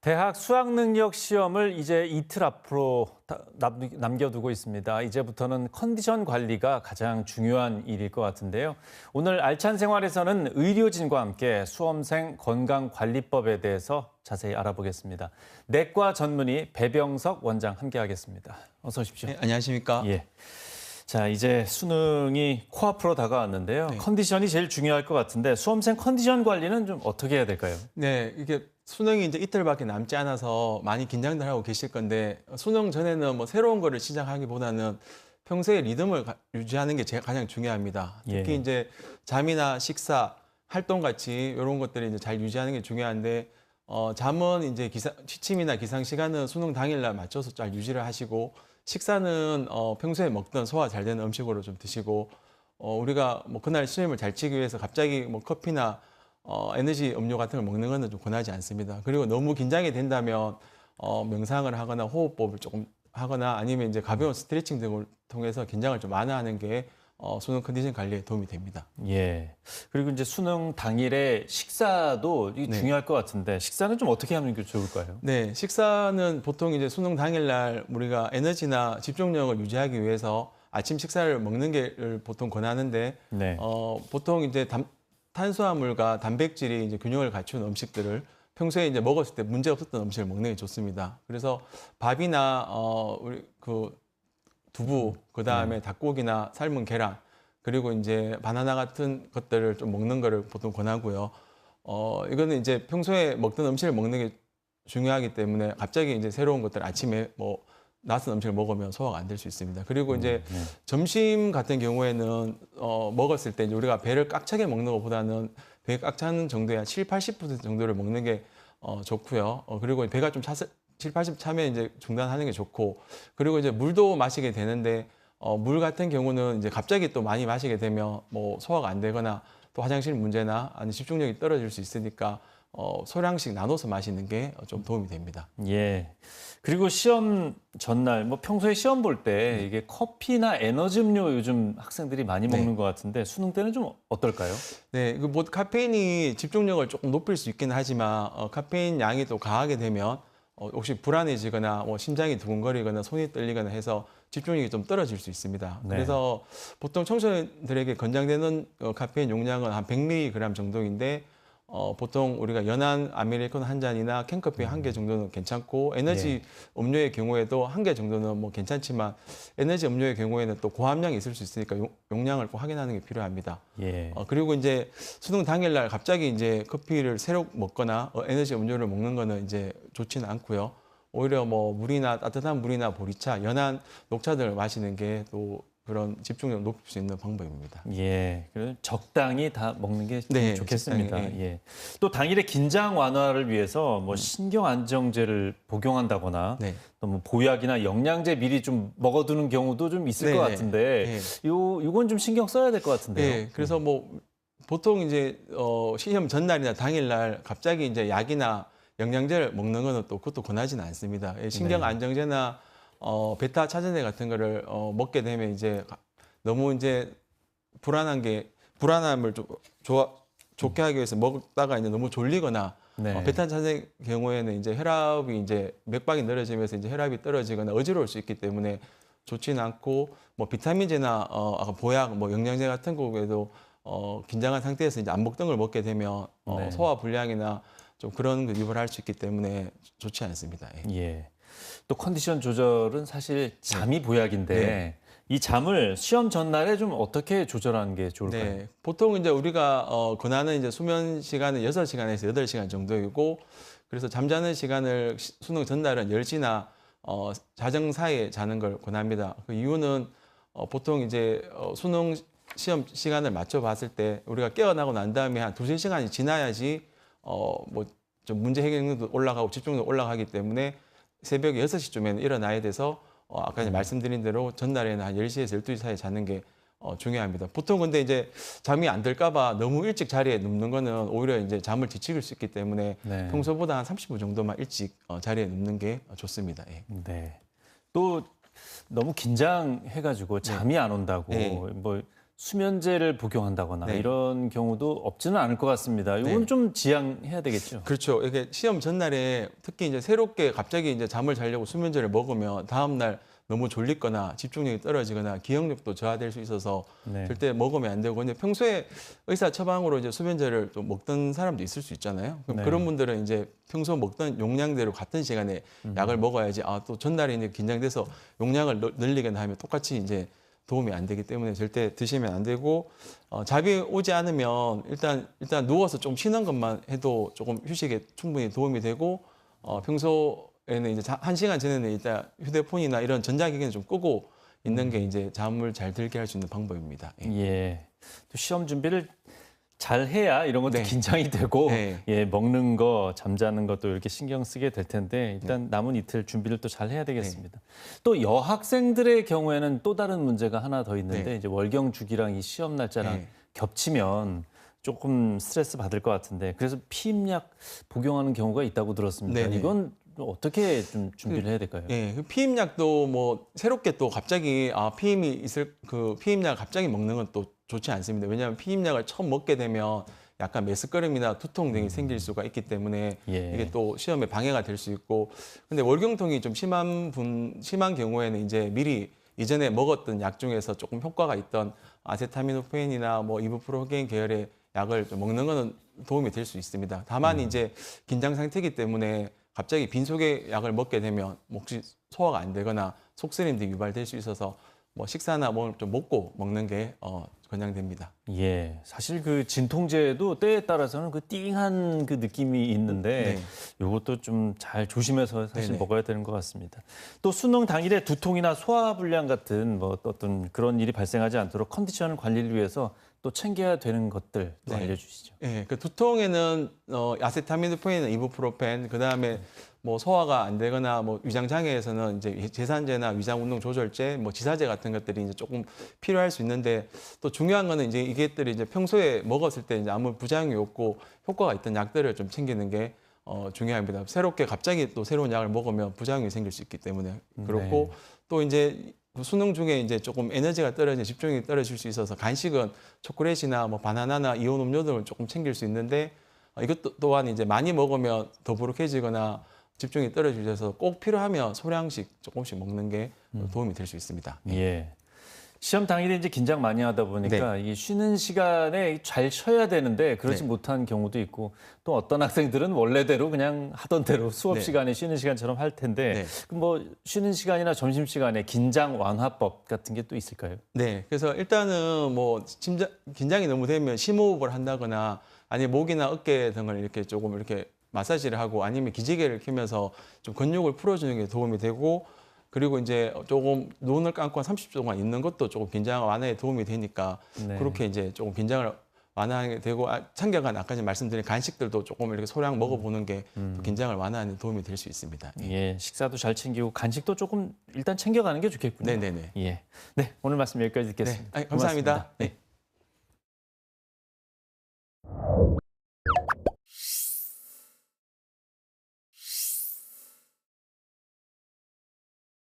대학 수학능력 시험을 이제 이틀 앞으로 남겨두고 있습니다. 이제부터는 컨디션 관리가 가장 중요한 일일 것 같은데요. 오늘 알찬 생활에서는 의료진과 함께 수험생 건강관리법에 대해서 자세히 알아보겠습니다. 내과 전문의 배병석 원장 함께하겠습니다. 어서 오십시오. 네, 안녕하십니까? 예. 자, 이제 수능이 코앞으로 다가왔는데요. 네. 컨디션이 제일 중요할 것 같은데 수험생 컨디션 관리는 좀 어떻게 해야 될까요? 네, 이게 수능이 이제 이틀밖에 남지 않아서 많이 긴장들 하고 계실 건데 수능 전에는 뭐 새로운 거를 시작하기보다는 평소에 리듬을 유지하는 게 가장 중요합니다. 특히 예. 이제 잠이나 식사, 활동 같이 이런 것들이 이제 잘 유지하는 게 중요한데 잠은 이제 취침이나 기상 시간은 수능 당일날 맞춰서 잘 유지를 하시고 식사는 평소에 먹던 소화 잘 되는 음식으로 좀 드시고 우리가 뭐 그날 시험을 잘 치기 위해서 갑자기 뭐 커피나 에너지 음료 같은 걸 먹는 거는 좀 권하지 않습니다. 그리고 너무 긴장이 된다면 명상을 하거나 호흡법을 조금 하거나 아니면 이제 가벼운 스트레칭 등을 통해서 긴장을 좀 완화하는 게 수능 컨디션 관리에 도움이 됩니다. 예. 그리고 이제 수능 당일에 식사도 네. 중요할 것 같은데 식사는 좀 어떻게 하는 게 좋을까요? 네, 식사는 보통 이제 수능 당일날 우리가 에너지나 집중력을 유지하기 위해서 아침 식사를 먹는 게 보통 권하는데 네. 보통 이제 탄수화물과 단백질이 이제 균형을 갖춘 음식들을 평소에 이제 먹었을 때 문제 없었던 음식을 먹는 게 좋습니다. 그래서 밥이나 우리 그 두부, 그 다음에 닭고기나 삶은 계란, 그리고 이제 바나나 같은 것들을 좀 먹는 거를 보통 권하고요. 이거는 이제 평소에 먹던 음식을 먹는 게 중요하기 때문에 갑자기 이제 새로운 것들 아침에 뭐 낯선 음식을 먹으면 소화가 안 될 수 있습니다. 그리고 이제 점심 같은 경우에는 먹었을 때 이제 우리가 배를 꽉 차게 먹는 것보다는 배 꽉 차는 정도의 한 7, 80% 정도를 먹는 게 좋고요. 그리고 배가 좀 7, 80 차면 이제 중단하는 게 좋고, 그리고 이제 물도 마시게 되는데 물 같은 경우는 이제 갑자기 또 많이 마시게 되면 뭐 소화가 안 되거나 또 화장실 문제나 아니 집중력이 떨어질 수 있으니까 소량씩 나눠서 마시는 게 좀 도움이 됩니다. 예. 그리고 시험 전날 뭐 평소에 시험 볼 때 이게 커피나 에너지 음료 요즘 학생들이 많이 먹는 것 같은데 수능 때는 좀 어떨까요? 네, 뭐 카페인이 집중력을 조금 높일 수 있기는 하지만 카페인 양이 또 과하게 되면 혹시 불안해지거나 뭐 심장이 두근거리거나 손이 떨리거나 해서 집중력이 좀 떨어질 수 있습니다. 네. 그래서 보통 청소년들에게 권장되는 카페인 용량은 한 100mg 정도인데 보통 우리가 연한 아메리카노 한 잔이나 캔커피 한 개 정도는 괜찮고 에너지 음료의 경우에도 한 개 정도는 뭐 괜찮지만 에너지 음료의 경우에는 또 고함량이 있을 수 있으니까 용량을 꼭 확인하는 게 필요합니다. 예. 그리고 이제 수능 당일날 갑자기 이제 커피를 새로 먹거나 에너지 음료를 먹는 거는 이제 좋지는 않고요. 오히려 뭐 물이나 따뜻한 물이나 보리차, 연한 녹차 등을 마시는 게 또 그런 집중력을 높일 수 있는 방법입니다. 예. 그래서 적당히 다 먹는 게 네, 좋겠습니다. 적당히, 예. 또 당일에 긴장 완화를 위해서 뭐 신경 안정제를 복용한다거나 네. 또 뭐 보약이나 영양제 미리 좀 먹어두는 경우도 좀 있을 것 네네. 같은데 네. 요건 좀 신경 써야 될 것 같은데요. 네, 그래서 뭐 보통 이제 시험 전날이나 당일날 갑자기 이제 약이나 영양제를 먹는 거는 또 그것도 권하지는 않습니다. 신경 안정제나 베타 차전제 같은 거를 먹게 되면 이제 너무 이제 불안함을 좀 좋게 하기 위해서 먹다가 이제 너무 졸리거나 네. 베타 차전제 경우에는 이제 혈압이 이제 맥박이 늘어지면서 이제 혈압이 떨어지거나 어지러울 수 있기 때문에 좋지는 않고 뭐 비타민제나 아까 보약 뭐 영양제 같은 거에도 긴장한 상태에서 이제 안 먹던 걸 먹게 되면 네. 소화 불량이나 좀 그런 거 유발할 수 있기 때문에 좋지 않습니다. 예. 예. 또 컨디션 조절은 사실 잠이 보약인데 네. 이 잠을 시험 전날에 좀 어떻게 조절하는 게 좋을까요? 네. 보통 이제 우리가 권하는 이제 수면 시간은 6시간에서 8시간 정도이고, 그래서 잠자는 시간을 수능 전날은 10시나 자정 사이에 자는 걸 권합니다. 그 이유는 보통 이제 수능 시험 시간을 맞춰 봤을 때 우리가 깨어나고 난 다음에 한 2~3시간이 지나야지 뭐 좀 문제 해결력도 올라가고 집중력도 올라가기 때문에 새벽 6시쯤에는 일어나야 돼서 아까 말씀드린 대로 전날에는 한 10시에서 12시 사이에 자는 게 중요합니다. 보통 근데 이제 잠이 안 들까 봐 너무 일찍 자리에 눕는 거는 오히려 이제 잠을 뒤척일 수 있기 때문에 네. 평소보다 한 30분 정도만 일찍 자리에 눕는 게 좋습니다. 예. 네. 또 너무 긴장해가지고 잠이 안 온다고 네. 뭐 수면제를 복용한다거나 네. 이런 경우도 없지는 않을 것 같습니다. 이건 네. 좀 지양해야 되겠죠. 그렇죠. 이게 시험 전날에 특히 이제 새롭게 갑자기 이제 잠을 자려고 수면제를 먹으면 다음 날 너무 졸리거나 집중력이 떨어지거나 기억력도 저하될 수 있어서 네. 절대 먹으면 안 되고, 근데 평소에 의사 처방으로 이제 수면제를 좀 먹던 사람도 있을 수 있잖아요. 그럼 네. 그런 분들은 이제 평소 먹던 용량대로 같은 시간에 약을 먹어야지, 또 전날에 이제 긴장돼서 용량을 늘리거나 하면 똑같이 이제 도움이 안 되기 때문에 절대 드시면 안 되고, 잠이 오지 않으면 일단 누워서 좀 쉬는 것만 해도 조금 휴식에 충분히 도움이 되고, 평소에는 이제 1시간 전에는 일단 휴대폰이나 이런 전자기기는 좀 끄고 있는 게 이제 잠을 잘 들게 할 수 있는 방법입니다. 예. 예. 또 시험 준비를 잘 해야 이런 것도 네. 긴장이 되고 네. 예, 먹는 거, 잠자는 것도 이렇게 신경 쓰게 될 텐데 일단 남은 이틀 준비를 또 잘 해야 되겠습니다. 또 여학생들의 경우에는 또 다른 문제가 하나 더 있는데 네. 이제 월경 주기랑 이 시험 날짜랑 네. 겹치면 조금 스트레스 받을 것 같은데 그래서 피임약 복용하는 경우가 있다고 들었습니다. 네네. 이건 어떻게 좀 준비를 해야 될까요? 예, 그 피임약도 뭐 새롭게 또 갑자기 피임이 있을 그 피임약을 갑자기 먹는 건 또 좋지 않습니다. 왜냐하면 피임약을 처음 먹게 되면 약간 메스꺼름이나 두통 등이 생길 수가 있기 때문에 예. 이게 또 시험에 방해가 될 수 있고, 근데 월경통이 좀 심한 경우에는 이제 미리 이전에 먹었던 약 중에서 조금 효과가 있던 아세타미노펜이나 뭐 이부프로겐 계열의 약을 좀 먹는 거는 도움이 될 수 있습니다. 다만 이제 긴장 상태이기 때문에 갑자기 빈속의 약을 먹게 되면 혹시 소화가 안 되거나 속쓰림 등이 유발될 수 있어서 뭐 식사나 뭘 좀 먹고 먹는 게 권장됩니다. 예, 사실 그 진통제도 때에 따라서는 그 띵한 그 느낌이 있는데 이것도 좀 잘 조심해서 사실 네네. 먹어야 되는 것 같습니다. 또 수능 당일에 두통이나 소화불량 같은 뭐 어떤 그런 일이 발생하지 않도록 컨디션 관리를 위해서 또 챙겨야 되는 것들 또 네. 알려주시죠. 예, 그 두통에는 아세타미노펜이나 이부프로펜, 그 다음에 뭐 소화가 안 되거나 뭐 위장 장애에서는 이제 제산제나 위장 운동 조절제, 뭐 지사제 같은 것들이 이제 조금 필요할 수 있는데, 또 중요한 거는 이제 이것들이 이제 평소에 먹었을 때 이제 아무 부작용이 없고 효과가 있던 약들을 좀 챙기는 게 중요합니다. 새롭게 갑자기 또 새로운 약을 먹으면 부작용이 생길 수 있기 때문에 그렇고, 또 이제 수능 중에 이제 조금 에너지가 떨어져 집중력이 떨어질 수 있어서 간식은 초콜릿이나 뭐 바나나나 이온 음료 등을 조금 챙길 수 있는데, 이것 또한 이제 많이 먹으면 더부룩해지거나 집중이 떨어지셔서 꼭 필요하면 소량씩 조금씩 먹는 게 도움이 될 수 있습니다. 예. 시험 당일에 이제 긴장 많이 하다 보니까 이게 쉬는 시간에 잘 쉬어야 되는데 그러지 네. 못한 경우도 있고, 또 어떤 학생들은 원래대로 그냥 하던 대로 수업 네. 시간에 쉬는 시간처럼 할 텐데 네. 그럼 뭐 쉬는 시간이나 점심 시간에 긴장 완화법 같은 게 또 있을까요? 네, 그래서 일단은 뭐 긴장이 너무 되면 심호흡을 한다거나 아니면 목이나 어깨 등을 이렇게 조금 이렇게 마사지를 하고 아니면 기지개를 켜면서 좀 근육을 풀어주는 게 도움이 되고, 그리고 이제 조금 눈을 감고 한 30초 동안 있는 것도 조금 긴장 완화에 도움이 되니까 네. 그렇게 이제 조금 긴장을 완화하게 되고, 참견관 아까 전에 말씀드린 간식들도 조금 이렇게 소량 먹어보는 게 또 긴장을 완화하는 데 도움이 될 수 있습니다. 예, 식사도 잘 챙기고 간식도 조금 일단 챙겨가는 게 좋겠군요. 네네네. 예, 네 오늘 말씀 여기까지 듣겠습니다. 감사합니다. 고맙습니다. 네.